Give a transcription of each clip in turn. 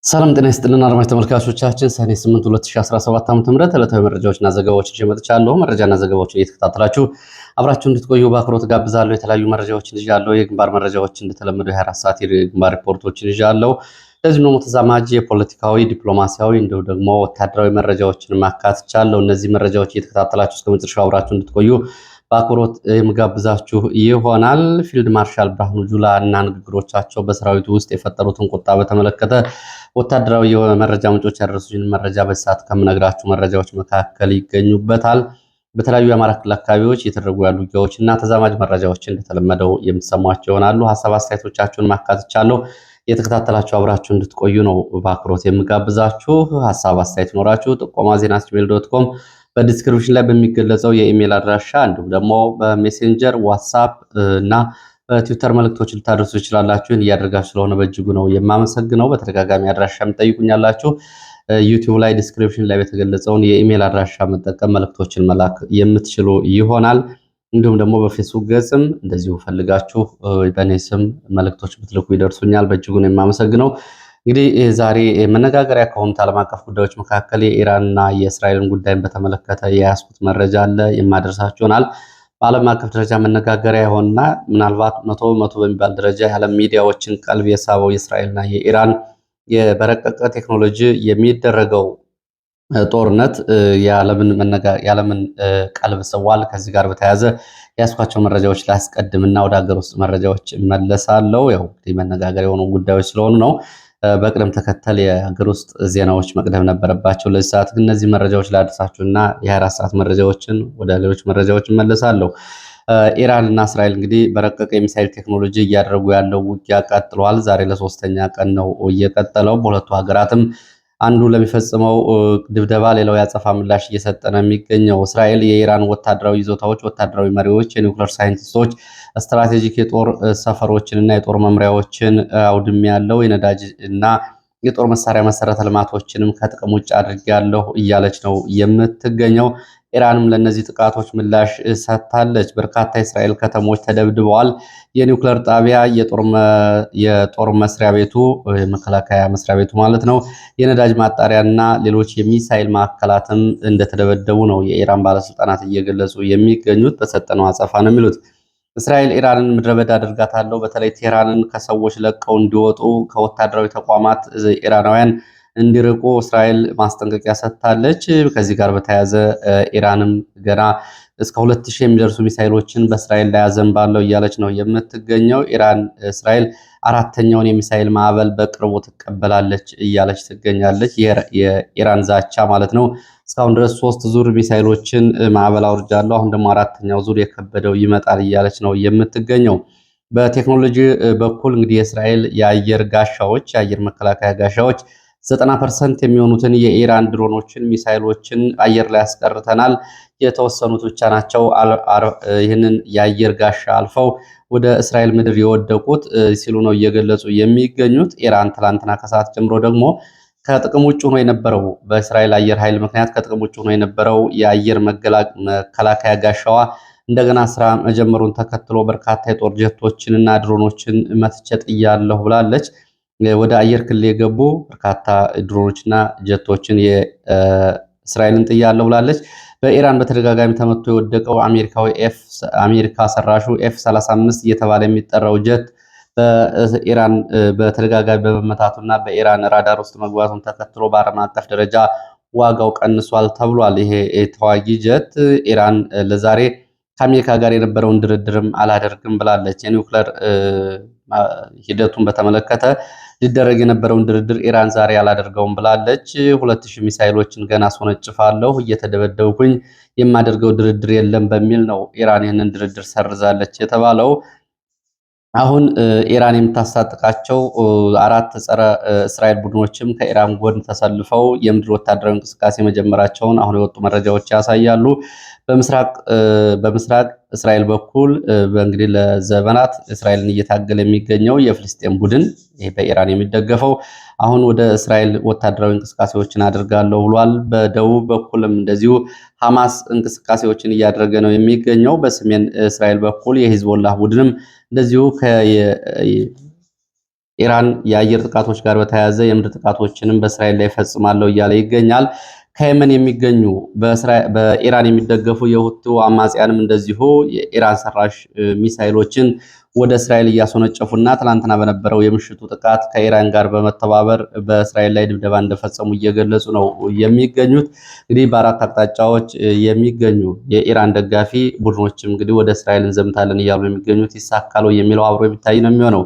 ሰላም ጤና ይስጥልን አድማጭ ተመልካቾቻችን ሰኔ 8 2017 ዓ.ም ዕለታዊ መረጃዎችና ዘገባዎችን ይዤ መጥቻለሁ። መረጃና ዘገባዎችን እየተከታተላችሁ አብራችሁ እንድትቆዩ በአክብሮት ጋብዛለሁ። የተለያዩ መረጃዎችን ይዣለሁ። የግንባር መረጃዎችን እንደተለመደው የ24 ሰዓት የግንባር ሪፖርቶችን ይዣለሁ። ለዚህ ደግሞ ተዛማጅ የፖለቲካዊ፣ ዲፕሎማሲያዊ እንዲሁም ደግሞ ወታደራዊ መረጃዎችን ማካትቻለሁ። እነዚህ መረጃዎች እየተከታተላችሁ እስከ መጨረሻው አብራችሁ እንድትቆዩ በአክብሮት የምጋብዛችሁ ይሆናል። ፊልድ ማርሻል ብርሃኑ ጁላ እና ንግግሮቻቸው በሰራዊቱ ውስጥ የፈጠሩትን ቁጣ በተመለከተ ወታደራዊ የመረጃ ምንጮች ያደረሱኝ መረጃ በሰዓት ከምነግራችሁ መረጃዎች መካከል ይገኙበታል። በተለያዩ የአማራ ክልል አካባቢዎች እየተደረጉ ያሉ ውጊያዎች እና ተዛማጅ መረጃዎችን እንደተለመደው የምትሰሟቸው ይሆናሉ። ሀሳብ አስተያየቶቻችሁን ማካትቻለሁ። የተከታተላችሁ አብራችሁ እንድትቆዩ ነው በአክብሮት የምጋብዛችሁ። ሀሳብ አስተያየት ኖራችሁ ጥቆማ ዜና@gmail.com በዲስክሪፕሽን ላይ በሚገለጸው የኢሜል አድራሻ እንዲሁም ደግሞ በሜሴንጀር ዋትሳፕ እና በትዊተር መልእክቶች ልታደርሱ ይችላላችሁ። እያደረጋችሁ ስለሆነ በእጅጉ ነው የማመሰግነው። በተደጋጋሚ አድራሻ የምትጠይቁኛላችሁ። ዩቲዩብ ላይ ዲስክሪፕሽን ላይ በተገለጸውን የኢሜል አድራሻ መጠቀም መልእክቶችን መላክ የምትችሉ ይሆናል። እንዲሁም ደግሞ በፌስቡክ ገጽም እንደዚሁ ፈልጋችሁ በእኔ ስም መልእክቶች ብትልኩ ይደርሱኛል። በእጅጉ ነው የማመሰግነው። እንግዲህ ዛሬ መነጋገሪያ ከሆኑት ዓለም አቀፍ ጉዳዮች መካከል የኢራንና የእስራኤልን ጉዳይን በተመለከተ የያዝኩት መረጃ አለ፣ የማደርሳችሁ ይሆናል። በዓለም አቀፍ ደረጃ መነጋገሪያ የሆነና ምናልባት መቶ በሚባል ደረጃ የዓለም ሚዲያዎችን ቀልብ የሳበው የእስራኤልና የኢራን በረቀቀ ቴክኖሎጂ የሚደረገው ጦርነት የዓለምን ቀልብ ስቧል። ከዚህ ጋር በተያያዘ ያስኳቸው መረጃዎች ላስቀድምና ወደ ሀገር ውስጥ መረጃዎች እመለሳለሁ። ያው እንግዲህ መነጋገር የሆኑ ጉዳዮች ስለሆኑ ነው። በቅደም ተከተል የሀገር ውስጥ ዜናዎች መቅደም ነበረባቸው። ለዚህ ሰዓት ግን እነዚህ መረጃዎች ላደርሳችሁና የ24 ሰዓት መረጃዎችን ወደ ሌሎች መረጃዎች እመለሳለሁ። ኢራን እና እስራኤል እንግዲህ በረቀቀ የሚሳይል ቴክኖሎጂ እያደረጉ ያለው ውጊያ ቀጥሏል። ዛሬ ለሶስተኛ ቀን ነው እየቀጠለው። በሁለቱ ሀገራትም አንዱ ለሚፈጽመው ድብደባ ሌላው ያጸፋ ምላሽ እየሰጠ ነው የሚገኘው። እስራኤል የኢራን ወታደራዊ ይዞታዎች፣ ወታደራዊ መሪዎች፣ የኒውክሌር ሳይንቲስቶች፣ ስትራቴጂክ የጦር ሰፈሮችን እና የጦር መምሪያዎችን አውድም ያለው የነዳጅ እና የጦር መሳሪያ መሰረተ ልማቶችንም ከጥቅም ውጭ አድርጌያለሁ እያለች ነው የምትገኘው። ኢራንም ለእነዚህ ጥቃቶች ምላሽ ሰጥታለች። በርካታ የእስራኤል ከተሞች ተደብድበዋል። የኒውክሌር ጣቢያ፣ የጦር መስሪያ ቤቱ፣ የመከላከያ መስሪያ ቤቱ ማለት ነው፣ የነዳጅ ማጣሪያና ሌሎች የሚሳይል ማዕከላትም እንደተደበደቡ ነው የኢራን ባለስልጣናት እየገለጹ የሚገኙት። በሰጠነው አጸፋ ነው የሚሉት። እስራኤል ኢራንን ምድረ በዳ አድርጋታለሁ፣ በተለይ ቴህራንን ከሰዎች ለቀው እንዲወጡ ከወታደራዊ ተቋማት ኢራናውያን እንዲርቁ እስራኤል ማስጠንቀቂያ ሰጥታለች። ከዚህ ጋር በተያያዘ ኢራንም ገና እስከ 2000 የሚደርሱ ሚሳይሎችን በእስራኤል ላይ አዘንባለሁ እያለች ነው የምትገኘው። እስራኤል አራተኛውን የሚሳይል ማዕበል በቅርቡ ትቀበላለች እያለች ትገኛለች። የኢራን ዛቻ ማለት ነው። እስካሁን ድረስ 3 ዙር ሚሳይሎችን ማዕበል አውርጃለሁ፣ አሁን ደግሞ አራተኛው ዙር የከበደው ይመጣል እያለች ነው የምትገኘው። በቴክኖሎጂ በኩል እንግዲህ የእስራኤል የአየር ጋሻዎች፣ የአየር መከላከያ ጋሻዎች 90% የሚሆኑትን የኢራን ድሮኖችን፣ ሚሳይሎችን አየር ላይ ያስቀርተናል። የተወሰኑት ብቻ ናቸው ይህንን የአየር ጋሻ አልፈው ወደ እስራኤል ምድር የወደቁት ሲሉ ነው እየገለጹ የሚገኙት። ኢራን ትላንትና ከሰዓት ጀምሮ ደግሞ ከጥቅም ውጭ ሆኖ የነበረው በእስራኤል አየር ኃይል ምክንያት ከጥቅም ውጭ ሆኖ የነበረው የአየር መከላከያ ጋሻዋ እንደገና ስራ መጀመሩን ተከትሎ በርካታ የጦር ጀቶችን እና ድሮኖችን መትቼ ጥያለሁ ብላለች። ወደ አየር ክልል የገቡ በርካታ ድሮኖችና ጀቶችን የእስራኤልን ጥያለሁ ብላለች። በኢራን በተደጋጋሚ ተመቶ የወደቀው አሜሪካ ሰራሹ ኤፍ35 እየተባለ የሚጠራው ጀት በኢራን በተደጋጋሚ በመመታቱና በኢራን ራዳር ውስጥ መግባቱን ተከትሎ በዓለም አቀፍ ደረጃ ዋጋው ቀንሷል ተብሏል። ይሄ ተዋጊ ጀት ኢራን ለዛሬ ከአሜሪካ ጋር የነበረውን ድርድርም አላደርግም ብላለች። የኒውክሌር ሂደቱን በተመለከተ ሊደረግ የነበረውን ድርድር ኢራን ዛሬ አላደርገውም ብላለች። 2000 ሚሳይሎችን ገና አስወነጭፋለሁ፣ እየተደበደብኩኝ የማደርገው ድርድር የለም በሚል ነው ኢራን ይህንን ድርድር ሰርዛለች የተባለው። አሁን ኢራን የምታስታጥቃቸው 4 ጸረ እስራኤል ቡድኖችም ከኢራን ጎን ተሰልፈው የምድር ወታደራዊ እንቅስቃሴ መጀመራቸውን አሁን የወጡ መረጃዎች ያሳያሉ። በምስራቅ እስራኤል በኩል እንግዲህ ለዘመናት እስራኤልን እየታገለ የሚገኘው የፍልስጤም ቡድን በኢራን የሚደገፈው አሁን ወደ እስራኤል ወታደራዊ እንቅስቃሴዎችን አድርጋለሁ ብሏል። በደቡብ በኩልም እንደዚሁ ሐማስ እንቅስቃሴዎችን እያደረገ ነው የሚገኘው። በሰሜን እስራኤል በኩል የሂዝቦላህ ቡድንም እንደዚሁ ኢራን የአየር ጥቃቶች ጋር በተያያዘ የምድር ጥቃቶችንም በእስራኤል ላይ ፈጽማለሁ እያለ ይገኛል። ከየመን የሚገኙ በኢራን የሚደገፉ የሁቱ አማጽያንም እንደዚሁ የኢራን ሰራሽ ሚሳይሎችን ወደ እስራኤል እያስወነጨፉና ትላንትና በነበረው የምሽቱ ጥቃት ከኢራን ጋር በመተባበር በእስራኤል ላይ ድብደባ እንደፈጸሙ እየገለጹ ነው የሚገኙት። እንግዲህ በአራት አቅጣጫዎች የሚገኙ የኢራን ደጋፊ ቡድኖችም እንግዲህ ወደ እስራኤል እንዘምታለን እያሉ የሚገኙት ይሳካሉ የሚለው አብሮ የሚታይ ነው የሚሆነው።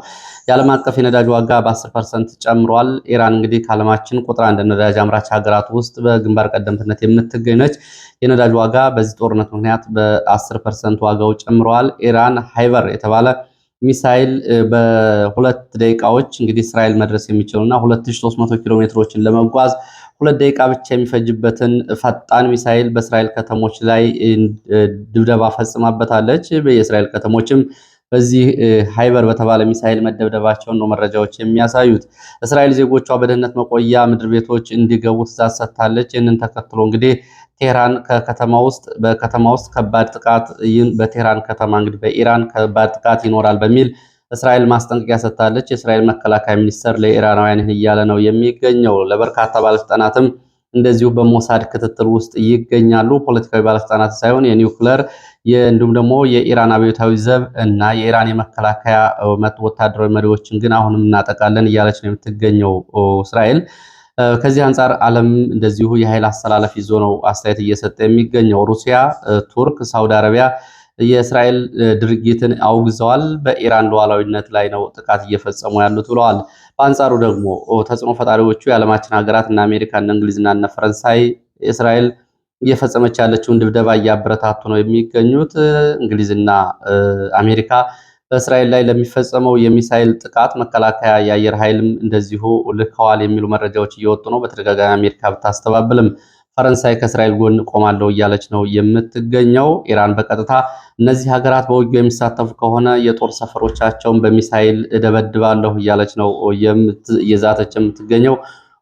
የዓለም አቀፍ የነዳጅ ዋጋ በ10% ጨምሯል። ኢራን እንግዲህ ከዓለማችን ቁጥር አንድ ነዳጅ አምራች ሀገራት ውስጥ በግንባር ቀደምትነት የምትገኝ ነች። የነዳጅ ዋጋ በዚህ ጦርነት ምክንያት በ10% ዋጋው ጨምሯል። ኢራን ሃይበር የተባለ ሚሳይል በሁለት ደቂቃዎች እንግዲህ እስራኤል መድረስ የሚችሉና 2300 ኪሎ ሜትሮችን ለመጓዝ 2 ደቂቃ ብቻ የሚፈጅበትን ፈጣን ሚሳይል በእስራኤል ከተሞች ላይ ድብደባ ፈጽማበታለች። የእስራኤል ከተሞችም በዚህ ሃይበር በተባለ ሚሳይል መደብደባቸውን ነው መረጃዎች የሚያሳዩት። እስራኤል ዜጎቿ በደህንነት መቆያ ምድር ቤቶች እንዲገቡ ትዕዛዝ ሰጥታለች። ይህንን ተከትሎ እንግዲህ ቴህራን በከተማ ውስጥ ከባድ ጥቃት በቴህራን ከተማ እንግዲህ በኢራን ከባድ ጥቃት ይኖራል በሚል እስራኤል ማስጠንቀቂያ ሰጥታለች። የእስራኤል መከላከያ ሚኒስቴር ለኢራናውያን እያለ ነው የሚገኘው። ለበርካታ ባለስልጣናትም እንደዚሁ በሞሳድ ክትትል ውስጥ ይገኛሉ። ፖለቲካዊ ባለስልጣናት ሳይሆን የኒውክለር እንዲሁም ደግሞ የኢራን አብዮታዊ ዘብ እና የኢራን የመከላከያ ወታደራዊ መሪዎችን ግን አሁንም እናጠቃለን እያለች ነው የምትገኘው እስራኤል። ከዚህ አንጻር ዓለም እንደዚሁ የኃይል አስተላለፍ ይዞ ነው አስተያየት እየሰጠ የሚገኘው። ሩሲያ፣ ቱርክ፣ ሳውዲ አረቢያ የእስራኤል ድርጊትን አውግዘዋል። በኢራን ሉዓላዊነት ላይ ነው ጥቃት እየፈጸሙ ያሉት ብለዋል። በአንጻሩ ደግሞ ተጽዕኖ ፈጣሪዎቹ የዓለማችን ሀገራት እና አሜሪካ እና እንግሊዝና እና ፈረንሳይ እስራኤል እየፈጸመች ያለችውን ድብደባ እያበረታቱ ነው የሚገኙት። እንግሊዝና አሜሪካ በእስራኤል ላይ ለሚፈጸመው የሚሳይል ጥቃት መከላከያ የአየር ኃይልም እንደዚሁ ልከዋል የሚሉ መረጃዎች እየወጡ ነው። በተደጋጋሚ አሜሪካ ብታስተባብልም ፈረንሳይ ከእስራኤል ጎን ቆማለሁ እያለች ነው የምትገኘው። ኢራን በቀጥታ እነዚህ ሀገራት በውጊያው የሚሳተፉ ከሆነ የጦር ሰፈሮቻቸውን በሚሳይል እደበድባለሁ እያለች ነው እየዛተች የምትገኘው።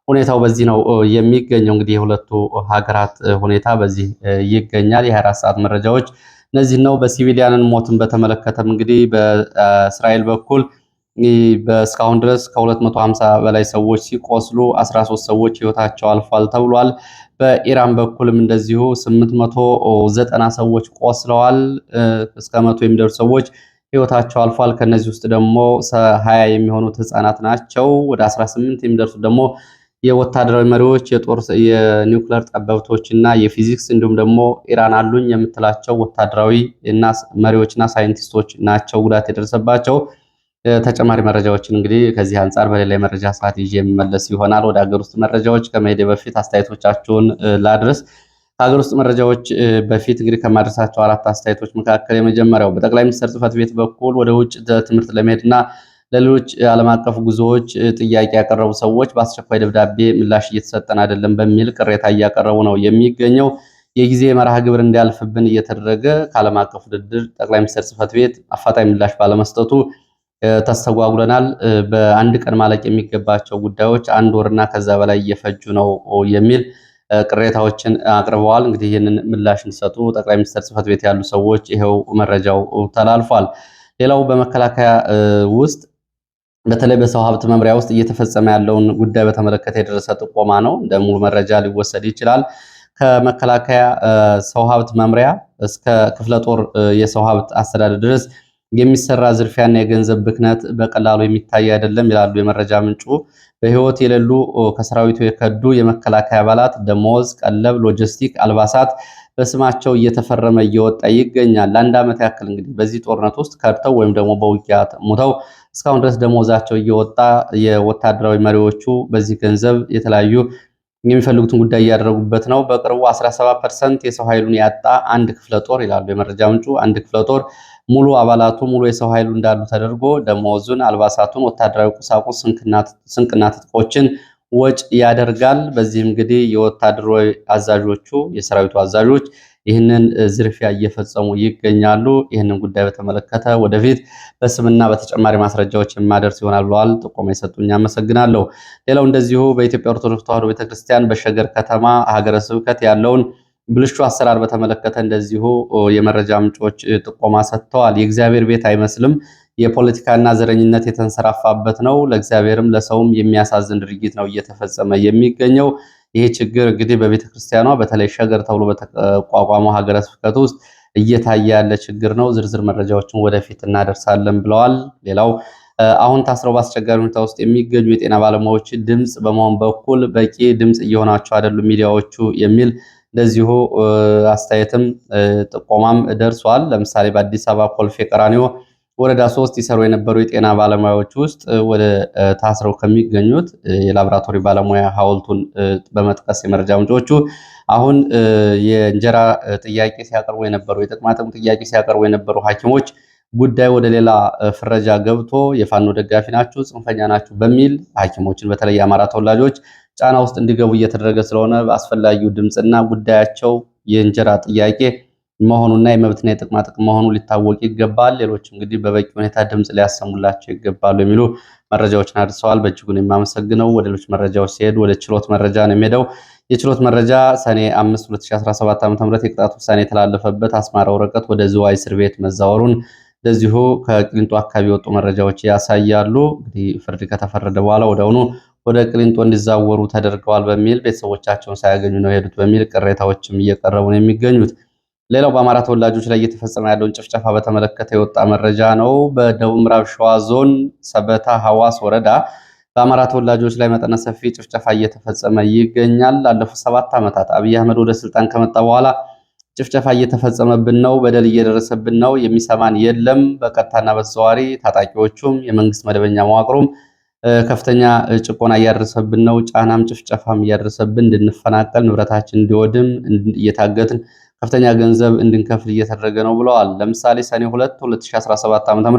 ሁኔታው በዚህ ነው የሚገኘው። እንግዲህ የሁለቱ ሀገራት ሁኔታ በዚህ ይገኛል። የ24 ሰዓት መረጃዎች እነዚህ ነው። በሲቪሊያንን ሞትን በተመለከተም እንግዲህ በእስራኤል በኩል እስካሁን ድረስ ከ250 በላይ ሰዎች ሲቆስሉ 13 ሰዎች ህይወታቸው አልፏል ተብሏል። በኢራን በኩልም እንደዚሁ 890 ሰዎች ቆስለዋል። እስከ 100 የሚደርሱ ሰዎች ህይወታቸው አልፏል። ከነዚህ ውስጥ ደግሞ 20 የሚሆኑት ህፃናት ናቸው። ወደ 18 የሚደርሱት ደግሞ የወታደራዊ መሪዎች፣ የኒውክሌር ጠበብቶች እና የፊዚክስ እንዲሁም ደግሞ ኢራን አሉኝ የምትላቸው ወታደራዊ እና መሪዎችና ሳይንቲስቶች ናቸው ጉዳት የደረሰባቸው። ተጨማሪ መረጃዎችን እንግዲህ ከዚህ አንጻር በሌላ የመረጃ ሰዓት ይዤ የምመለስ ይሆናል። ወደ ሀገር ውስጥ መረጃዎች ከመሄዴ በፊት አስተያየቶቻችሁን ላድረስ። ከሀገር ውስጥ መረጃዎች በፊት እንግዲህ ከማድረሳቸው 4 አስተያየቶች መካከል የመጀመሪያው በጠቅላይ ሚኒስትር ጽሕፈት ቤት በኩል ወደ ውጭ ትምህርት ለመሄድና ለሌሎች ዓለም አቀፍ ጉዞዎች ጥያቄ ያቀረቡ ሰዎች በአስቸኳይ ደብዳቤ ምላሽ እየተሰጠን አይደለም በሚል ቅሬታ እያቀረቡ ነው የሚገኘው። የጊዜ መርሃ ግብር እንዲያልፍብን እየተደረገ ከዓለም አቀፍ ውድድር ጠቅላይ ሚኒስትር ጽሕፈት ቤት አፋጣኝ ምላሽ ባለመስጠቱ ተስተጓጉለናል። በአንድ ቀን ማለቅ የሚገባቸው ጉዳዮች 1 ወርና ከዛ በላይ እየፈጁ ነው የሚል ቅሬታዎችን አቅርበዋል። እንግዲህ ይህንን ምላሽ እንዲሰጡ ጠቅላይ ሚኒስትር ጽሕፈት ቤት ያሉ ሰዎች ይሄው መረጃው ተላልፏል። ሌላው በመከላከያ ውስጥ በተለይ በሰው ሀብት መምሪያ ውስጥ እየተፈጸመ ያለውን ጉዳይ በተመለከተ የደረሰ ጥቆማ ነው። እንደ ሙሉ መረጃ ሊወሰድ ይችላል። ከመከላከያ ሰው ሀብት መምሪያ እስከ ክፍለ ጦር የሰው ሀብት አስተዳደር ድረስ የሚሰራ ዝርፊያና የገንዘብ ብክነት በቀላሉ የሚታይ አይደለም ይላሉ የመረጃ ምንጩ። በህይወት የሌሉ ከሰራዊቱ የከዱ የመከላከያ አባላት ደሞዝ፣ ቀለብ፣ ሎጂስቲክ፣ አልባሳት በስማቸው እየተፈረመ እየወጣ ይገኛል። ለአንድ ዓመት ያክል እንግዲህ በዚህ ጦርነት ውስጥ ከድተው ወይም ደግሞ በውጊያ ሙተው እስካሁን ድረስ ደሞዛቸው እየወጣ የወታደራዊ መሪዎቹ በዚህ ገንዘብ የተለያዩ የሚፈልጉትን ጉዳይ እያደረጉበት ነው። በቅርቡ 17% የሰው ኃይሉን ያጣ አንድ ክፍለ ጦር ይላሉ የመረጃ ምንጩ። አንድ ክፍለ ጦር ሙሉ አባላቱ ሙሉ የሰው ኃይሉ እንዳሉ ተደርጎ ደሞዙን፣ አልባሳቱን፣ ወታደራዊ ቁሳቁስ፣ ስንቅና ትጥቆችን ወጭ ያደርጋል። በዚህም እንግዲህ የወታደራዊ አዛዦቹ የሰራዊቱ አዛዦች ይህንን ዝርፊያ እየፈጸሙ ይገኛሉ። ይህንን ጉዳይ በተመለከተ ወደፊት በስምና በተጨማሪ ማስረጃዎች የማደርስ ይሆናል ብለዋል። ጥቆማ የሰጡኝ አመሰግናለሁ። ሌላው እንደዚሁ በኢትዮጵያ ኦርቶዶክስ ተዋሕዶ ቤተክርስቲያን በሸገር ከተማ ሀገረ ስብከት ያለውን ብልሹ አሰራር በተመለከተ እንደዚሁ የመረጃ ምንጮች ጥቆማ ሰጥተዋል። የእግዚአብሔር ቤት አይመስልም፣ የፖለቲካና ዘረኝነት የተንሰራፋበት ነው። ለእግዚአብሔርም ለሰውም የሚያሳዝን ድርጊት ነው እየተፈጸመ የሚገኘው። ይሄ ችግር እንግዲህ በቤተክርስቲያኗ በተለይ ሸገር ተብሎ በተቋቋመው ሀገረ ስብከት ውስጥ እየታየ ያለ ችግር ነው። ዝርዝር መረጃዎችን ወደፊት እናደርሳለን ብለዋል። ሌላው አሁን ታስረው በአስቸጋሪ ሁኔታ ውስጥ የሚገኙ የጤና ባለሙያዎች ድምፅ በመሆን በኩል በቂ ድምፅ እየሆናቸው አይደሉም ሚዲያዎቹ የሚል እንደዚሁ አስተያየትም ጥቆማም ደርሷል። ለምሳሌ በአዲስ አበባ ኮልፌ ቀራኒዮ ወረዳ 3 ይሰሩ የነበሩ የጤና ባለሙያዎች ውስጥ ወደ ታስረው ከሚገኙት የላቦራቶሪ ባለሙያ ሐውልቱን በመጥቀስ የመረጃ ምንጮቹ አሁን የእንጀራ ጥያቄ ሲያቀርቡ የነበሩ የጥቅማጥቅም ጥያቄ ሲያቀርቡ የነበሩ ሐኪሞች ጉዳይ ወደ ሌላ ፍረጃ ገብቶ የፋኖ ደጋፊ ናችሁ፣ ጽንፈኛ ናችሁ በሚል ሐኪሞችን በተለይ የአማራ ተወላጆች ጫና ውስጥ እንዲገቡ እየተደረገ ስለሆነ አስፈላጊው ድምፅና ጉዳያቸው የእንጀራ ጥያቄ መሆኑና የመብትና የጥቅማጥቅም መሆኑ ሊታወቅ ይገባል። ሌሎች እንግዲህ በበቂ ሁኔታ ድምፅ ሊያሰሙላቸው ይገባሉ የሚሉ መረጃዎችን አድርሰዋል። በእጅጉን የማመሰግነው። ወደ ሌሎች መረጃዎች ሲሄድ ወደ ችሎት መረጃ ነው የሚሄደው። የችሎት መረጃ ሰኔ 5 2017 ዓ.ም የቅጣት ውሳኔ የተላለፈበት አስማራ ወረቀት ወደ ዝዋይ እስር ቤት መዛወሩን እንደዚሁ ከቅሊንጦ አካባቢ የወጡ መረጃዎች ያሳያሉ። እንግዲህ ፍርድ ከተፈረደ በኋላ ወዲያውኑ ወደ ቅሊንጦ እንዲዛወሩ ተደርገዋል በሚል ቤተሰቦቻቸውን ሳያገኙ ነው የሄዱት በሚል ቅሬታዎችም እየቀረቡ ነው የሚገኙት። ሌላው በአማራ ተወላጆች ላይ እየተፈጸመ ያለውን ጭፍጨፋ በተመለከተ የወጣ መረጃ ነው። በደቡብ ምዕራብ ሸዋ ዞን ሰበታ ሐዋስ ወረዳ በአማራ ተወላጆች ላይ መጠነ ሰፊ ጭፍጨፋ እየተፈጸመ ይገኛል። ላለፉት 7 ዓመታት አብይ አህመድ ወደ ስልጣን ከመጣ በኋላ ጭፍጨፋ እየተፈጸመብን ነው፣ በደል እየደረሰብን ነው፣ የሚሰማን የለም። በቀጥታና በተዘዋዋሪ ታጣቂዎቹም የመንግስት መደበኛ መዋቅሩም ከፍተኛ ጭቆና እያደረሰብን ነው፣ ጫናም ጭፍጨፋም እያደረሰብን እንድንፈናቀል ንብረታችን እንዲወድም እየታገትን ከፍተኛ ገንዘብ እንድንከፍል እየተደረገ ነው ብለዋል። ለምሳሌ ሰኔ 2 2017 ዓ.ም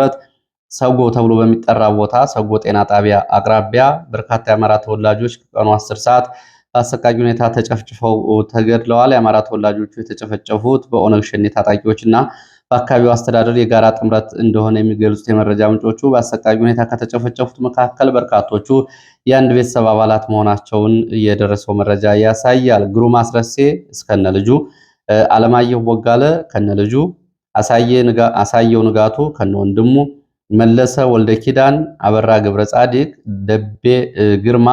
ሰጎ ተብሎ በሚጠራ ቦታ ሰጎ ጤና ጣቢያ አቅራቢያ በርካታ የአማራ ተወላጆች ከቀኑ 10 ሰዓት በአሰቃቂ ሁኔታ ተጨፍጭፈው ተገድለዋል። የአማራ ተወላጆቹ የተጨፈጨፉት በኦነግ ሸኔ ታጣቂዎችና በአካባቢው አስተዳደር የጋራ ጥምረት እንደሆነ የሚገልጹት የመረጃ ምንጮቹ በአሰቃቂ ሁኔታ ከተጨፈጨፉት መካከል በርካቶቹ የአንድ ቤተሰብ አባላት መሆናቸውን የደረሰው መረጃ ያሳያል። ግሩም አስረሴ እስከነ ልጁ፣ አለማየሁ ቦጋለ ከነ ልጁ፣ አሳየው ንጋቱ ከነ ወንድሙ፣ መለሰ ወልደ ኪዳን፣ አበራ ገብረ ጻዲቅ፣ ደቤ ግርማ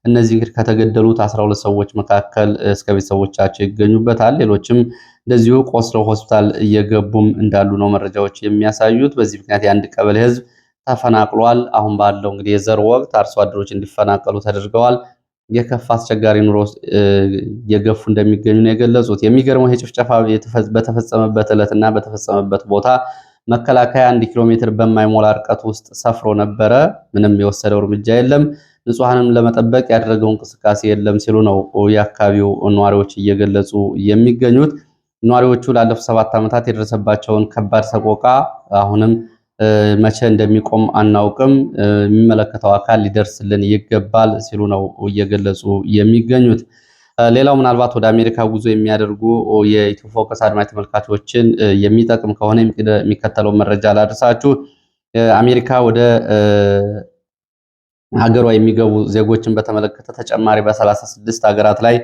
እነዚህ እንግዲህ ከተገደሉት 12 ሰዎች መካከል እስከ ቤተሰቦቻቸው ይገኙበታል። ሌሎችም እንደዚሁ ቆስለው ሆስፒታል እየገቡም እንዳሉ ነው መረጃዎች የሚያሳዩት። በዚህ ምክንያት የአንድ ቀበሌ ህዝብ ተፈናቅሏል። አሁን ባለው እንግዲህ የዘር ወቅት አርሶ አደሮች እንዲፈናቀሉ ተደርገዋል። የከፋ አስቸጋሪ ኑሮ እየገፉ እንደሚገኙ ነው የገለጹት። የሚገርመው ይሄ ጭፍጨፋ በተፈጸመበት ዕለትና በተፈጸመበት ቦታ መከላከያ 1 ኪሎ ሜትር በማይሞላ ርቀት ውስጥ ሰፍሮ ነበረ። ምንም የወሰደው እርምጃ የለም። ንጹሃንም ለመጠበቅ ያደረገው እንቅስቃሴ የለም ሲሉ ነው የአካባቢው ነዋሪዎች እየገለጹ የሚገኙት። ነዋሪዎቹ ላለፉት 7 ዓመታት የደረሰባቸውን ከባድ ሰቆቃ አሁንም መቼ እንደሚቆም አናውቅም፣ የሚመለከተው አካል ሊደርስልን ይገባል ሲሉ ነው እየገለጹ የሚገኙት። ሌላው ምናልባት ወደ አሜሪካ ጉዞ የሚያደርጉ የኢትዮ ፎከስ አድማጭ ተመልካቾችን የሚጠቅም ከሆነ የሚከተለው መረጃ ላድርሳችሁ። አሜሪካ ወደ ሀገሯ የሚገቡ ዜጎችን በተመለከተ ተጨማሪ በ36 ሀገራት ላይ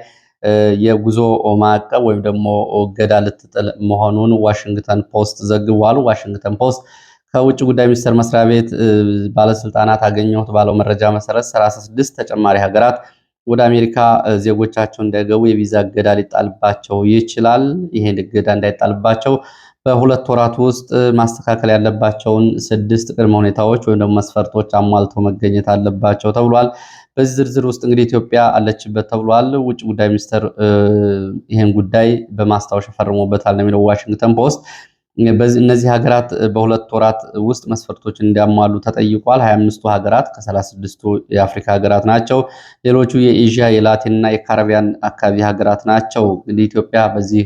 የጉዞ ማዕቀብ ወይም ደግሞ እገዳ ልትጥል መሆኑን ዋሽንግተን ፖስት ዘግቧል። ዋሽንግተን ፖስት ከውጭ ጉዳይ ሚኒስቴር መስሪያ ቤት ባለስልጣናት አገኘሁት ባለው መረጃ መሰረት 36 ተጨማሪ ሀገራት ወደ አሜሪካ ዜጎቻቸው እንዳይገቡ የቪዛ እገዳ ሊጣልባቸው ይችላል። ይሄን እገዳ እንዳይጣልባቸው በ2 ወራት ውስጥ ማስተካከል ያለባቸውን 6 ቅድመ ሁኔታዎች ወይም ደግሞ መስፈርቶች አሟልተው መገኘት አለባቸው ተብሏል። በዚህ ዝርዝር ውስጥ እንግዲህ ኢትዮጵያ አለችበት ተብሏል። ውጭ ጉዳይ ሚኒስቴር ይሄን ጉዳይ በማስታወሻ ፈርሞበታል ነው የሚለው ዋሽንግተን ፖስት። እነዚህ ሀገራት በ2 ወራት ውስጥ መስፈርቶችን እንዲያሟሉ ተጠይቋል። 25ቱ ሀገራት ከ36ቱ የአፍሪካ ሀገራት ናቸው። ሌሎቹ የኤዥያ የላቲንና የካሪቢያን አካባቢ ሀገራት ናቸው። እንግዲህ ኢትዮጵያ በዚህ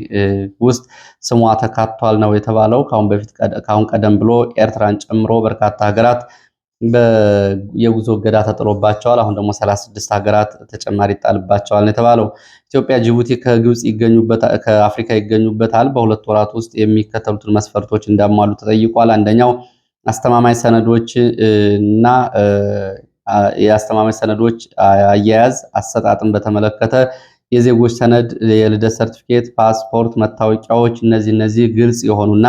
ውስጥ ስሟ ተካቷል ነው የተባለው። ከአሁን ቀደም ብሎ ኤርትራን ጨምሮ በርካታ ሀገራት የጉዞ እገዳ ተጥሎባቸዋል። አሁን ደግሞ 36 ሀገራት ተጨማሪ ይጣልባቸዋል ነው የተባለው። ኢትዮጵያ፣ ጅቡቲ ከአፍሪካ ይገኙበታል። በ2 ወራት ውስጥ የሚከተሉትን መስፈርቶች እንዳሟሉ ተጠይቋል። አንደኛው አስተማማኝ ሰነዶች እና የአስተማማኝ ሰነዶች አያያዝ አሰጣጥን በተመለከተ የዜጎች ሰነድ፣ የልደት ሰርቲፊኬት፣ ፓስፖርት፣ መታወቂያዎች እነዚህ ግልጽ የሆኑና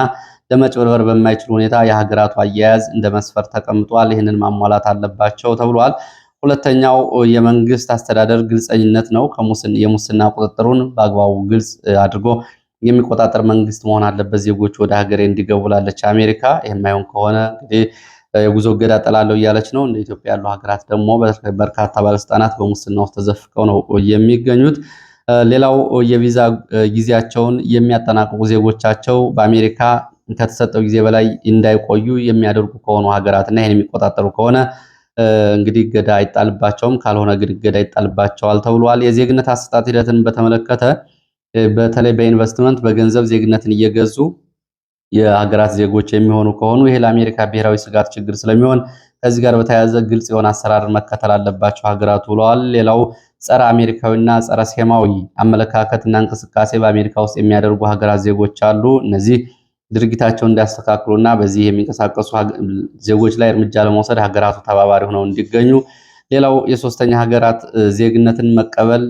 ለመጭበርበር በማይችል ሁኔታ የሀገራቱ አያያዝ እንደ መስፈር ተቀምጧል። ይህንን ማሟላት አለባቸው ተብሏል። ሁለተኛው የመንግስት አስተዳደር ግልጸኝነት ነው። የሙስና ቁጥጥሩን በአግባቡ ግልጽ አድርጎ የሚቆጣጠር መንግስት መሆን አለበት። ዜጎች ወደ ሀገሬ እንዲገቡ ላለች አሜሪካ የማይሆን ከሆነ እንግዲህ የጉዞ እገዳ ጥላለሁ እያለች ነው። እንደ ኢትዮጵያ ያሉ ሀገራት ደግሞ በርካታ ባለስልጣናት በሙስና ውስጥ ተዘፍቀው ነው የሚገኙት። ሌላው የቪዛ ጊዜያቸውን የሚያጠናቅቁ ዜጎቻቸው በአሜሪካ ከተሰጠው ጊዜ በላይ እንዳይቆዩ የሚያደርጉ ከሆኑ ሀገራትና ይህን የሚቆጣጠሩ ከሆነ እንግዲህ እገዳ አይጣልባቸውም፣ ካልሆነ ግን እገዳ ይጣልባቸዋል ተብሏል። የዜግነት አሰጣጥ ሂደትን በተመለከተ በተለይ በኢንቨስትመንት በገንዘብ ዜግነትን እየገዙ የሀገራት ዜጎች የሚሆኑ ከሆኑ ይሄ ለአሜሪካ ብሔራዊ ስጋት ችግር ስለሚሆን ከዚህ ጋር በተያያዘ ግልጽ የሆነ አሰራርን መከተል አለባቸው ሀገራቱ ብለዋል። ሌላው ጸረ አሜሪካዊና ጸረ ሴማዊ አመለካከትና እንቅስቃሴ በአሜሪካ ውስጥ የሚያደርጉ ሀገራት ዜጎች አሉ። እነዚህ ድርጊታቸውን እንዲያስተካክሉና በዚህ የሚንቀሳቀሱ ዜጎች ላይ እርምጃ ለመውሰድ ሀገራቱ ተባባሪ ሆነው እንዲገኙ። ሌላው የሶስተኛ ሀገራት ዜግነትን መቀበል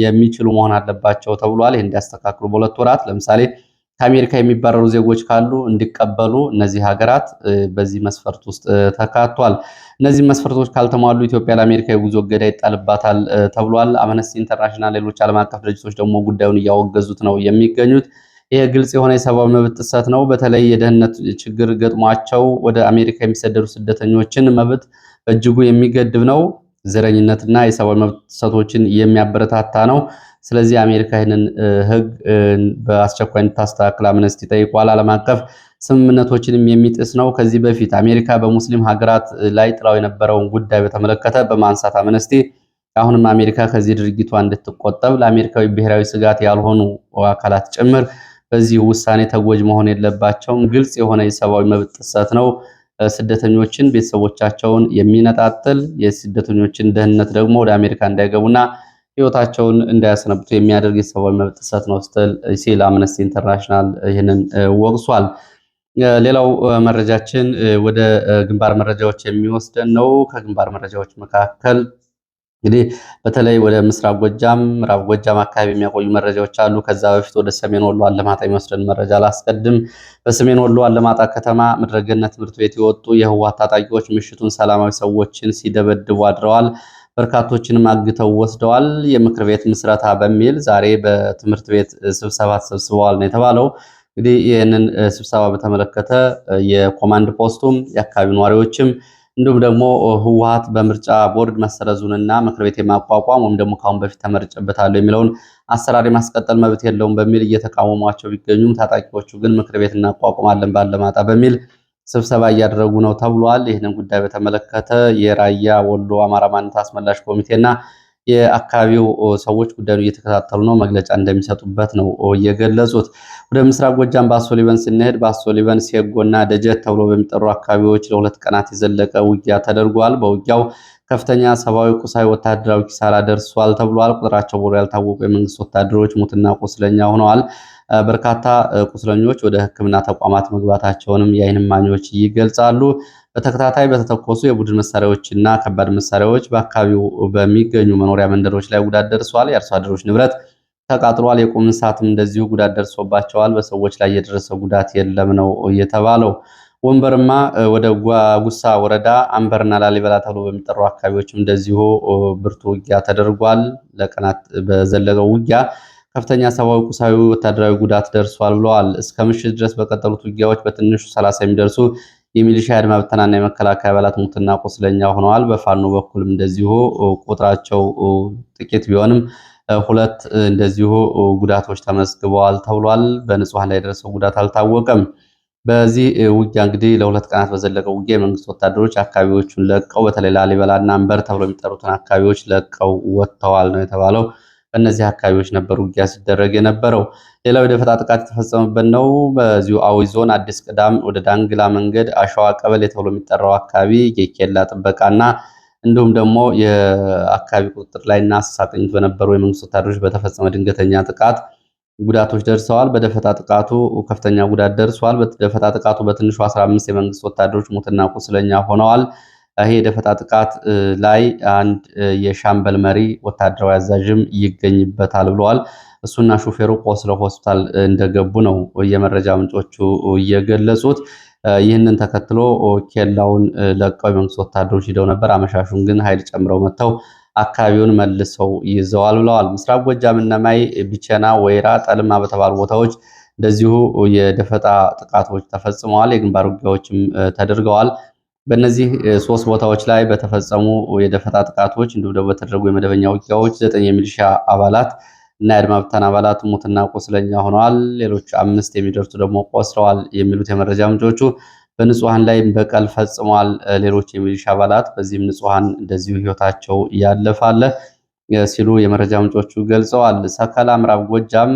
የሚችሉ መሆን አለባቸው ተብሏል። ይህ እንዲያስተካክሉ በሁለት ወራት ለምሳሌ ከአሜሪካ የሚባረሩ ዜጎች ካሉ እንዲቀበሉ እነዚህ ሀገራት በዚህ መስፈርት ውስጥ ተካቷል። እነዚህ መስፈርቶች ካልተሟሉ ኢትዮጵያ ለአሜሪካ የጉዞ እገዳ ይጣልባታል ተብሏል። አምነስቲ ኢንተርናሽናል፣ ሌሎች ዓለም አቀፍ ድርጅቶች ደግሞ ጉዳዩን እያወገዙት ነው የሚገኙት። ይሄ ግልጽ የሆነ የሰብአዊ መብት ጥሰት ነው። በተለይ የደህንነት ችግር ገጥሟቸው ወደ አሜሪካ የሚሰደዱ ስደተኞችን መብት በእጅጉ የሚገድብ ነው። ዘረኝነትና የሰብአዊ መብት ጥሰቶችን የሚያበረታታ ነው። ስለዚህ አሜሪካ ይህንን ሕግ በአስቸኳይ እንድታስተካክል አምነስቲ ጠይቋል። ዓለም አቀፍ ስምምነቶችንም የሚጥስ ነው። ከዚህ በፊት አሜሪካ በሙስሊም ሀገራት ላይ ጥላው የነበረውን ጉዳይ በተመለከተ በማንሳት አምነስቲ አሁንም አሜሪካ ከዚህ ድርጊቷ እንድትቆጠብ ለአሜሪካዊ ብሔራዊ ስጋት ያልሆኑ አካላት ጭምር በዚህ ውሳኔ ተጎጂ መሆን የለባቸውም። ግልጽ የሆነ የሰብአዊ መብት ጥሰት ነው። ስደተኞችን ቤተሰቦቻቸውን የሚነጣጥል የስደተኞችን ደህንነት ደግሞ ወደ አሜሪካ እንዳይገቡና ህይወታቸውን እንዳያሰነብቱ የሚያደርግ የሰብአዊ መብት ጥሰት ነው ሲል አምነስቲ ኢንተርናሽናል ይህንን ወቅሷል። ሌላው መረጃችን ወደ ግንባር መረጃዎች የሚወስደን ነው። ከግንባር መረጃዎች መካከል እንግዲህ በተለይ ወደ ምስራቅ ጎጃም፣ ምዕራብ ጎጃም አካባቢ የሚያቆዩ መረጃዎች አሉ። ከዛ በፊት ወደ ሰሜን ወሎ አለማጣ የሚወስደን መረጃ ላስቀድም። በሰሜን ወሎ አለማጣ ከተማ ምድረገነት ትምህርት ቤት የወጡ የህወሓት ታጣቂዎች ምሽቱን ሰላማዊ ሰዎችን ሲደበድቡ አድረዋል። በርካቶችንም አግተው ወስደዋል። የምክር ቤት ምስረታ በሚል ዛሬ በትምህርት ቤት ስብሰባ ተሰብስበዋል ነው የተባለው። እንግዲህ ይህንን ስብሰባ በተመለከተ የኮማንድ ፖስቱም የአካባቢ ነዋሪዎችም እንዲሁም ደግሞ ህወሓት በምርጫ ቦርድ መሰረዙንና ምክር ቤት የማቋቋም ወይም ደግሞ ካሁን በፊት ተመርጨበታለሁ የሚለውን አሰራር የማስቀጠል መብት የለውም በሚል እየተቃወሟቸው ቢገኙም ታጣቂዎቹ ግን ምክር ቤት እናቋቁማለን ባለማጣ በሚል ስብሰባ እያደረጉ ነው ተብሏል። ይህንን ጉዳይ በተመለከተ የራያ ወሎ አማራ ማንነት አስመላሽ ኮሚቴና የአካባቢው ሰዎች ጉዳዩን እየተከታተሉ ነው፣ መግለጫ እንደሚሰጡበት ነው የገለጹት። ወደ ምስራቅ ጎጃም ባሶ ሊበን ስንሄድ ባሶ ሊበን፣ ሴጎና ደጀት ተብሎ በሚጠሩ አካባቢዎች ለሁለት ቀናት የዘለቀ ውጊያ ተደርጓል። በውጊያው ከፍተኛ ሰብአዊ፣ ቁሳዊ፣ ወታደራዊ ኪሳራ ደርሷል ተብሏል። ቁጥራቸው በውል ያልታወቁ የመንግስት ወታደሮች ሙትና ቁስለኛ ሆነዋል። በርካታ ቁስለኞች ወደ ሕክምና ተቋማት መግባታቸውንም የዓይን እማኞች ይገልጻሉ። በተከታታይ በተተኮሱ የቡድን መሳሪያዎችና ከባድ መሳሪያዎች በአካባቢው በሚገኙ መኖሪያ መንደሮች ላይ ጉዳት ደርሷል። የአርሶ አደሮች ንብረት ተቃጥሏል። የቁም እንስሳትም እንደዚሁ ጉዳት ደርሶባቸዋል። በሰዎች ላይ የደረሰ ጉዳት የለም ነው የተባለው። ወንበርማ ወደ ጓጉሳ ወረዳ አንበርና ላሊበላ ተብሎ በሚጠሩ አካባቢዎችም እንደዚሁ ብርቱ ውጊያ ተደርጓል። ለቀናት በዘለቀው ውጊያ ከፍተኛ ሰብአዊ፣ ቁሳዊ፣ ወታደራዊ ጉዳት ደርሷል ብለዋል። እስከ ምሽት ድረስ በቀጠሉት ውጊያዎች በትንሹ 30 የሚደርሱ የሚሊሻ የአድማ ብተናና የመከላከያ አባላት ሙትና ቁስለኛ ሆነዋል። በፋኖ በኩልም እንደዚሁ ቁጥራቸው ጥቂት ቢሆንም ሁለት እንደዚሁ ጉዳቶች ተመዝግበዋል ተብሏል። በንጹሃን ላይ የደረሰው ጉዳት አልታወቀም። በዚህ ውጊያ እንግዲህ ለሁለት ቀናት በዘለቀው ውጊያ የመንግስት ወታደሮች አካባቢዎቹን ለቀው በተለይ ላሊበላና አንበር ተብሎ የሚጠሩትን አካባቢዎች ለቀው ወጥተዋል ነው የተባለው። በእነዚህ አካባቢዎች ነበር ውጊያ ሲደረግ የነበረው። ሌላው የደፈጣ ጥቃት የተፈጸመበት ነው። በዚሁ አዊ ዞን አዲስ ቅዳም ወደ ዳንግላ መንገድ አሸዋ ቀበሌ ተብሎ የሚጠራው አካባቢ የኬላ ጥበቃና እንዲሁም ደግሞ የአካባቢ ቁጥጥር ላይና አሰሳ ቅኝት በነበሩ የመንግስት ወታደሮች በተፈጸመ ድንገተኛ ጥቃት ጉዳቶች ደርሰዋል። በደፈጣ ጥቃቱ ከፍተኛ ጉዳት ደርሷል። በደፈጣ ጥቃቱ በትንሹ 15 የመንግስት ወታደሮች ሙትና ቁስለኛ ሆነዋል። ይሄ የደፈጣ ጥቃት ላይ አንድ የሻምበል መሪ ወታደራዊ አዛዥም ይገኝበታል ብለዋል። እሱና ሹፌሩ ቆስለው ሆስፒታል እንደገቡ ነው የመረጃ ምንጮቹ እየገለጹት። ይህንን ተከትሎ ኬላውን ለቀው የመንግስት ወታደሮች ሂደው ነበር። አመሻሹን ግን ኃይል ጨምረው መጥተው አካባቢውን መልሰው ይዘዋል ብለዋል። ምስራቅ ጎጃም እነማይ፣ ቢቸና፣ ወይራ፣ ጠልማ በተባሉ ቦታዎች እንደዚሁ የደፈጣ ጥቃቶች ተፈጽመዋል። የግንባር ውጊያዎችም ተደርገዋል። በእነዚህ 3 ቦታዎች ላይ በተፈጸሙ የደፈጣ ጥቃቶች እንዲሁም ደግሞ በተደረጉ የመደበኛ ውጊያዎች 9 የሚሊሻ አባላት እና የአድማ ብተና አባላት ሙትና ቁስለኛ ሆነዋል። ሌሎች 5 የሚደርሱ ደግሞ ቆስለዋል የሚሉት የመረጃ ምንጮቹ በንጹሃን ላይ በቀል ፈጽመዋል ሌሎች የሚሊሻ አባላት፣ በዚህም ንጹሃን እንደዚሁ ህይወታቸው ያለፋለ ሲሉ የመረጃ ምንጮቹ ገልጸዋል። ሰከላ ምዕራብ ጎጃም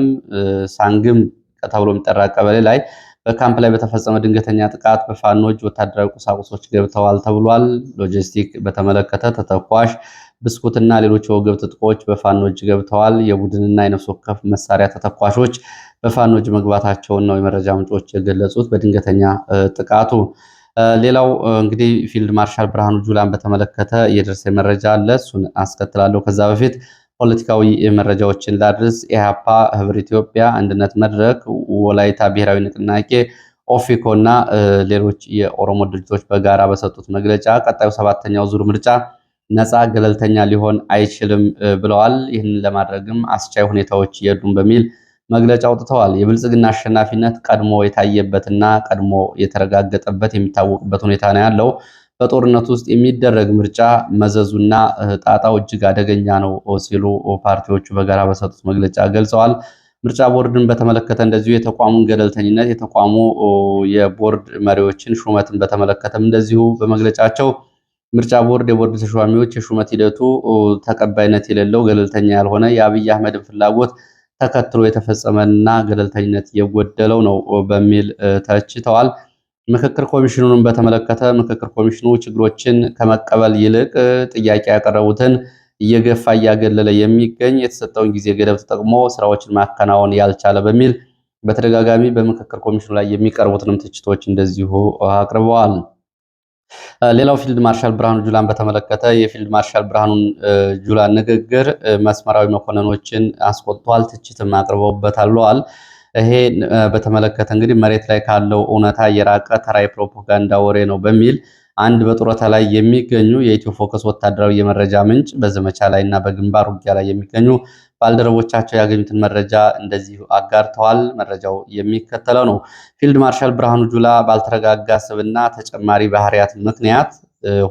ሳንግም ተብሎ የሚጠራ ቀበሌ ላይ በካምፕ ላይ በተፈጸመ ድንገተኛ ጥቃት በፋኖች ወታደራዊ ቁሳቁሶች ገብተዋል ተብሏል። ሎጂስቲክ በተመለከተ ተተኳሽ፣ ብስኩትና ሌሎች የወገብ ትጥቆች በፋኖች ገብተዋል። የቡድንና የነፍስ ወከፍ መሳሪያ ተተኳሾች በፋኖች መግባታቸውን ነው የመረጃ ምንጮች የገለጹት በድንገተኛ ጥቃቱ። ሌላው እንግዲህ ፊልድ ማርሻል ብርሃኑ ጁላን በተመለከተ የደረሰ መረጃ አለ። እሱን አስከትላለሁ። ከዛ በፊት ፖለቲካዊ መረጃዎችን ላድርስ። ኢህአፓ፣ ህብር ኢትዮጵያ፣ አንድነት መድረክ፣ ወላይታ ብሔራዊ ንቅናቄ፣ ኦፊኮ እና ሌሎች የኦሮሞ ድርጅቶች በጋራ በሰጡት መግለጫ ቀጣዩ 7ኛው ዙር ምርጫ ነፃ ገለልተኛ ሊሆን አይችልም ብለዋል። ይህንን ለማድረግም አስቻይ ሁኔታዎች የሉም በሚል መግለጫ አውጥተዋል። የብልጽግና አሸናፊነት ቀድሞ የታየበትና ቀድሞ የተረጋገጠበት የሚታወቅበት ሁኔታ ነው ያለው። በጦርነት ውስጥ የሚደረግ ምርጫ መዘዙና ጣጣው እጅግ አደገኛ ነው ሲሉ ፓርቲዎቹ በጋራ በሰጡት መግለጫ ገልጸዋል። ምርጫ ቦርድን በተመለከተ እንደዚሁ የተቋሙን ገለልተኝነት የተቋሙ የቦርድ መሪዎችን ሹመትን በተመለከተም እንደዚሁ በመግለጫቸው ምርጫ ቦርድ የቦርድ ተሿሚዎች የሹመት ሂደቱ ተቀባይነት የሌለው ገለልተኛ ያልሆነ የአብይ አህመድን ፍላጎት ተከትሎ የተፈጸመና ገለልተኝነት የጎደለው ነው በሚል ተችተዋል። ምክክር ኮሚሽኑን በተመለከተ ምክክር ኮሚሽኑ ችግሮችን ከመቀበል ይልቅ ጥያቄ ያቀረቡትን እየገፋ እያገለለ የሚገኝ የተሰጠውን ጊዜ ገደብ ተጠቅሞ ስራዎችን ማከናወን ያልቻለ በሚል በተደጋጋሚ በምክክር ኮሚሽኑ ላይ የሚቀርቡትንም ትችቶች እንደዚሁ አቅርበዋል። ሌላው ፊልድ ማርሻል ብርሃኑ ጁላን በተመለከተ የፊልድ ማርሻል ብርሃኑን ጁላን ንግግር መስመራዊ መኮንኖችን አስቆጥቷል፣ ትችትም አቅርበውበታል ብለዋል። ይሄ በተመለከተ እንግዲህ መሬት ላይ ካለው እውነታ የራቀ ተራ የፕሮፓጋንዳ ወሬ ነው በሚል አንድ በጡረታ ላይ የሚገኙ የኢትዮ ፎከስ ወታደራዊ የመረጃ ምንጭ በዘመቻ ላይ እና በግንባር ውጊያ ላይ የሚገኙ ባልደረቦቻቸው ያገኙትን መረጃ እንደዚሁ አጋርተዋል። መረጃው የሚከተለው ነው። ፊልድ ማርሻል ብርሃኑ ጁላ ባልተረጋጋ ስብና ተጨማሪ ባህሪያት ምክንያት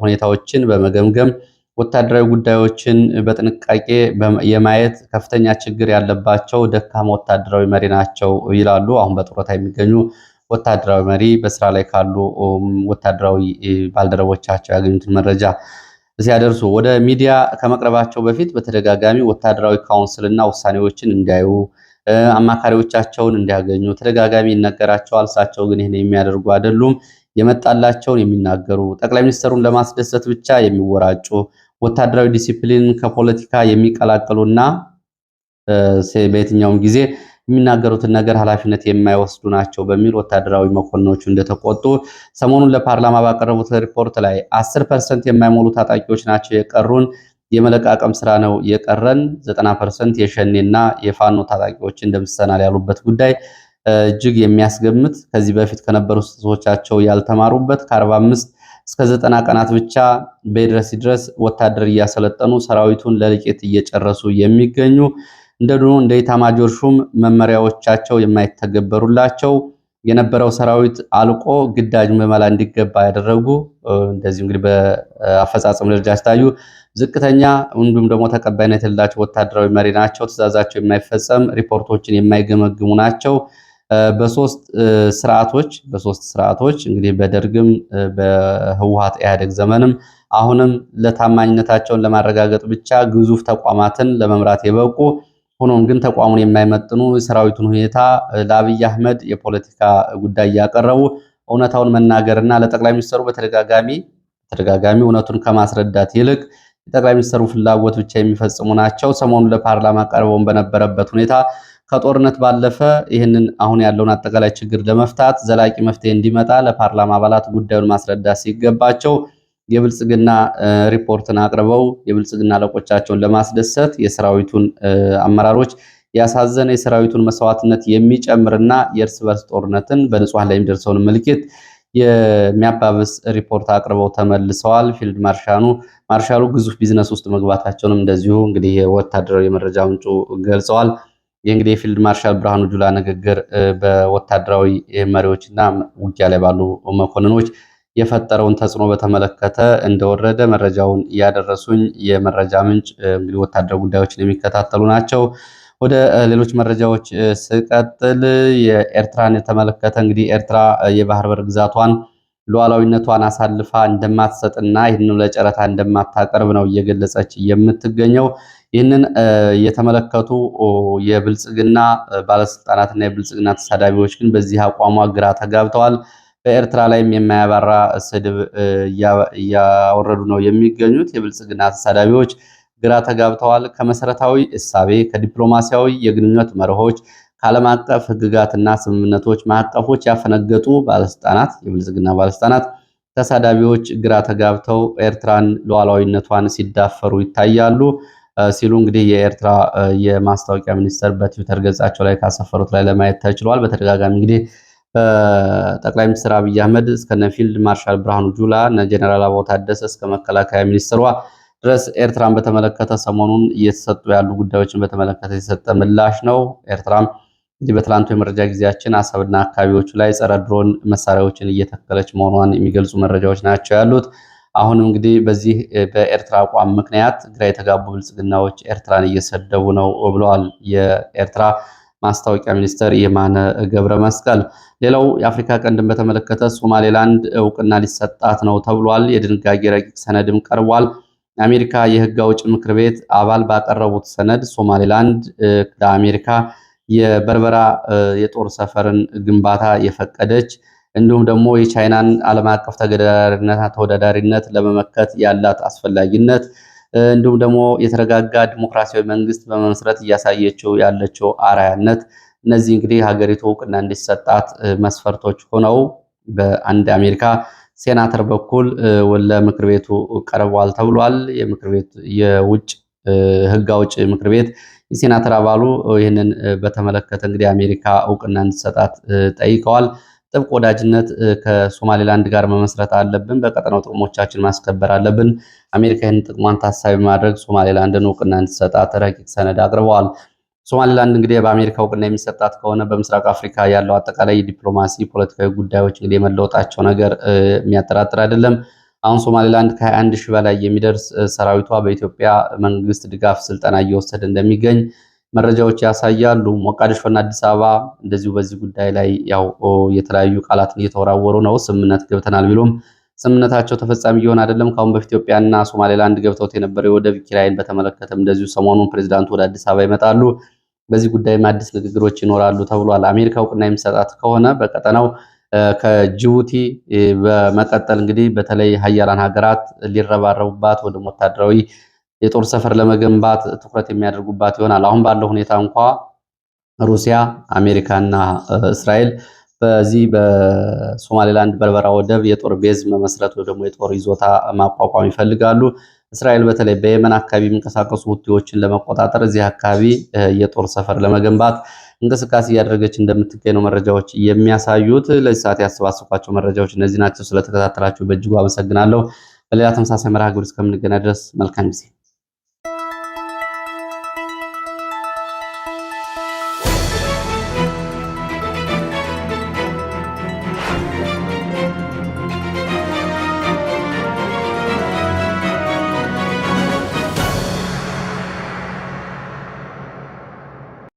ሁኔታዎችን በመገምገም ወታደራዊ ጉዳዮችን በጥንቃቄ የማየት ከፍተኛ ችግር ያለባቸው ደካማ ወታደራዊ መሪ ናቸው ይላሉ። አሁን በጡረታ የሚገኙ ወታደራዊ መሪ በስራ ላይ ካሉ ወታደራዊ ባልደረቦቻቸው ያገኙትን መረጃ ሲያደርሱ ወደ ሚዲያ ከመቅረባቸው በፊት በተደጋጋሚ ወታደራዊ ካውንስልና ውሳኔዎችን እንዲያዩ አማካሪዎቻቸውን እንዲያገኙ ተደጋጋሚ ይነገራቸዋል። እሳቸው ግን ይህን የሚያደርጉ አይደሉም። የመጣላቸውን የሚናገሩ ጠቅላይ ሚኒስትሩን ለማስደሰት ብቻ የሚወራጩ ወታደራዊ ዲሲፕሊን ከፖለቲካ የሚቀላቀሉና በየትኛውም ጊዜ የሚናገሩትን ነገር ኃላፊነት የማይወስዱ ናቸው በሚል ወታደራዊ መኮንኖቹ እንደተቆጡ ሰሞኑን ለፓርላማ ባቀረቡት ሪፖርት ላይ 10% የማይሞሉ ታጣቂዎች ናቸው የቀሩን፣ የመለቃቀም ስራ ነው የቀረን፣ 90% የሸኔና የፋኖ ታጣቂዎችን ደምስሰናል ያሉበት ጉዳይ እጅግ የሚያስገምት ከዚህ በፊት ከነበሩ ስህተቶቻቸው ያልተማሩበት ከ45 እስከ 90 ቀናት ብቻ በድረስ ድረስ ወታደር እያሰለጠኑ ሰራዊቱን ለልቄት እየጨረሱ የሚገኙ እንደ ኢታማጆር ሹም መመሪያዎቻቸው የማይተገበሩላቸው የነበረው ሰራዊት አልቆ ግዳጅ መመላ እንዲገባ ያደረጉ እንደዚህ እንግዲህ በአፈጻጸም ደረጃ ሲታዩ ዝቅተኛ እንዲሁም ደግሞ ተቀባይነት የሌላቸው ወታደራዊ መሪ ናቸው። ትዕዛዛቸው የማይፈጸም ሪፖርቶችን የማይገመግሙ ናቸው። በሶስት ስርዓቶች እንግዲህ በደርግም በህወሓት ኢህአዴግ ዘመንም አሁንም ለታማኝነታቸውን ለማረጋገጥ ብቻ ግዙፍ ተቋማትን ለመምራት የበቁ ሆኖም ግን ተቋሙን የማይመጥኑ የሰራዊቱን ሁኔታ ለአብይ አህመድ የፖለቲካ ጉዳይ እያቀረቡ እውነታውን መናገርና ለጠቅላይ ሚኒስትሩ በተደጋጋሚ እውነቱን ከማስረዳት ይልቅ የጠቅላይ ሚኒስትሩ ፍላጎት ብቻ የሚፈጽሙ ናቸው። ሰሞኑን ለፓርላማ ቀርበውን በነበረበት ሁኔታ ከጦርነት ባለፈ ይህንን አሁን ያለውን አጠቃላይ ችግር ለመፍታት ዘላቂ መፍትሄ እንዲመጣ ለፓርላማ አባላት ጉዳዩን ማስረዳት ሲገባቸው የብልጽግና ሪፖርትን አቅርበው የብልጽግና አለቆቻቸውን ለማስደሰት የሰራዊቱን አመራሮች ያሳዘነ የሰራዊቱን መስዋዕትነት የሚጨምርና የእርስ በርስ ጦርነትን በንጹሃን ላይ የሚደርሰውን ምልክት የሚያባብስ ሪፖርት አቅርበው ተመልሰዋል። ፊልድ ማርሻሉ ግዙፍ ቢዝነስ ውስጥ መግባታቸውንም እንደዚሁ እንግዲህ ወታደራዊ የመረጃ ምንጩ ገልጸዋል። ይህ እንግዲህ የፊልድ ማርሻል ብርሃኑ ጁላ ንግግር በወታደራዊ መሪዎችና ውጊያ ላይ ባሉ መኮንኖች የፈጠረውን ተጽዕኖ በተመለከተ እንደወረደ መረጃውን ያደረሱኝ የመረጃ ምንጭ እንግዲህ ወታደራዊ ጉዳዮችን የሚከታተሉ ናቸው። ወደ ሌሎች መረጃዎች ስቀጥል የኤርትራን የተመለከተ እንግዲህ ኤርትራ የባህር በር ግዛቷን ሉዓላዊነቷን አሳልፋ እንደማትሰጥና ይህንን ለጨረታ እንደማታቀርብ ነው እየገለጸች የምትገኘው። ይህንን የተመለከቱ የብልጽግና ባለስልጣናትና የብልጽግና ተሳዳቢዎች ግን በዚህ አቋሟ ግራ ተጋብተዋል። በኤርትራ ላይም የማያባራ ስድብ እያወረዱ ነው የሚገኙት የብልጽግና ተሳዳቢዎች ግራ ተጋብተዋል። ከመሰረታዊ እሳቤ ከዲፕሎማሲያዊ የግንኙነት መርሆች ከዓለም አቀፍ ሕግጋትና ስምምነቶች ማዕቀፎች ያፈነገጡ ባለስልጣናት የብልጽግና ባለስልጣናት ተሳዳቢዎች ግራ ተጋብተው ኤርትራን ሉዓላዊነቷን ሲዳፈሩ ይታያሉ ሲሉ እንግዲህ የኤርትራ የማስታወቂያ ሚኒስቴር በትዊተር ገጻቸው ላይ ካሰፈሩት ላይ ለማየት ተችሏል። በተደጋጋሚ እንግዲህ በጠቅላይ ሚኒስትር አብይ አህመድ እስከነ ፊልድ ማርሻል ብርሃኑ ጁላ እነ ጀነራል አበባው ታደሰ እስከ መከላከያ ሚኒስትሯ ድረስ ኤርትራን በተመለከተ ሰሞኑን እየተሰጡ ያሉ ጉዳዮችን በተመለከተ የተሰጠ ምላሽ ነው። ኤርትራም እንግዲህ በትላንቱ የመረጃ ጊዜያችን አሰብና አካባቢዎቹ ላይ ጸረ ድሮን መሳሪያዎችን እየተከለች መሆኗን የሚገልጹ መረጃዎች ናቸው ያሉት። አሁንም እንግዲህ በዚህ በኤርትራ አቋም ምክንያት ግራ የተጋቡ ብልጽግናዎች ኤርትራን እየሰደቡ ነው ብለዋል የኤርትራ ማስታወቂያ ሚኒስትር የማነ ገብረ መስቀል። ሌላው የአፍሪካ ቀንድን በተመለከተ ሶማሌላንድ እውቅና ሊሰጣት ነው ተብሏል። የድንጋጌ ረቂቅ ሰነድም ቀርቧል። የአሜሪካ የሕግ አውጭ ምክር ቤት አባል ባቀረቡት ሰነድ ሶማሌላንድ ለአሜሪካ የበርበራ የጦር ሰፈርን ግንባታ የፈቀደች እንዲሁም ደግሞ የቻይናን ዓለም አቀፍ ተወዳዳሪነት ለመመከት ያላት አስፈላጊነት እንዲሁም ደግሞ የተረጋጋ ዲሞክራሲያዊ መንግስት በመመስረት እያሳየችው ያለችው አርአያነት እነዚህ እንግዲህ ሀገሪቱ እውቅና እንዲሰጣት መስፈርቶች ሆነው በአንድ አሜሪካ ሴናተር በኩል ለምክር ቤቱ ቀርቧል ተብሏል። የምክር ቤት የውጭ ሕግ አውጭ ምክር ቤት የሴናተር አባሉ ይህንን በተመለከተ እንግዲህ አሜሪካ እውቅና እንዲሰጣት ጠይቀዋል። ጥብቅ ወዳጅነት ከሶማሌላንድ ጋር መመስረት አለብን፣ በቀጠናው ጥቅሞቻችን ማስከበር አለብን። አሜሪካ ይህንን ጥቅሟን ታሳቢ ማድረግ ሶማሌላንድን እውቅና እንዲሰጣት ረቂቅ ሰነድ አቅርበዋል። ሶማሌላንድ እንግዲህ በአሜሪካ እውቅና የሚሰጣት ከሆነ በምስራቅ አፍሪካ ያለው አጠቃላይ የዲፕሎማሲ ፖለቲካዊ ጉዳዮች እንግዲህ የመለወጣቸው ነገር የሚያጠራጥር አይደለም። አሁን ሶማሌላንድ ከ21 ሺህ በላይ የሚደርስ ሰራዊቷ በኢትዮጵያ መንግስት ድጋፍ ስልጠና እየወሰደ እንደሚገኝ መረጃዎች ያሳያሉ። ሞቃዲሾና አዲስ አበባ እንደዚሁ በዚህ ጉዳይ ላይ ያው የተለያዩ ቃላትን እየተወራወሩ ነው። ስምምነት ገብተናል ቢሉም ስምምነታቸው ተፈጻሚ እየሆነ አይደለም። ከአሁን በፊት ኢትዮጵያና ሶማሌላንድ ገብተውት የነበረው የወደብ ኪራይን በተመለከተም እንደዚሁ ሰሞኑን ፕሬዚዳንቱ ወደ አዲስ አበባ ይመጣሉ። በዚህ ጉዳይም አዲስ ንግግሮች ይኖራሉ ተብሏል። አሜሪካ እውቅና የሚሰጣት ከሆነ በቀጠናው ከጅቡቲ በመቀጠል እንግዲህ በተለይ ሀያላን ሀገራት ሊረባረቡባት ወደ ወታደራዊ የጦር ሰፈር ለመገንባት ትኩረት የሚያደርጉባት ይሆናል። አሁን ባለው ሁኔታ እንኳ ሩሲያ፣ አሜሪካና እስራኤል በዚህ በሶማሌላንድ በርበራ ወደብ የጦር ቤዝ መመስረት ወይ ደግሞ የጦር ይዞታ ማቋቋም ይፈልጋሉ። እስራኤል በተለይ በየመን አካባቢ የሚንቀሳቀሱ ሁቲዎችን ለመቆጣጠር እዚህ አካባቢ የጦር ሰፈር ለመገንባት እንቅስቃሴ እያደረገች እንደምትገኝ ነው መረጃዎች የሚያሳዩት። ለዚህ ሰዓት ያሰባሰብኳቸው መረጃዎች እነዚህ ናቸው። ስለተከታተላችሁ በእጅጉ አመሰግናለሁ። በሌላ ተመሳሳይ መርሃ ግብር እስከምንገናኝ ድረስ መልካም ጊዜ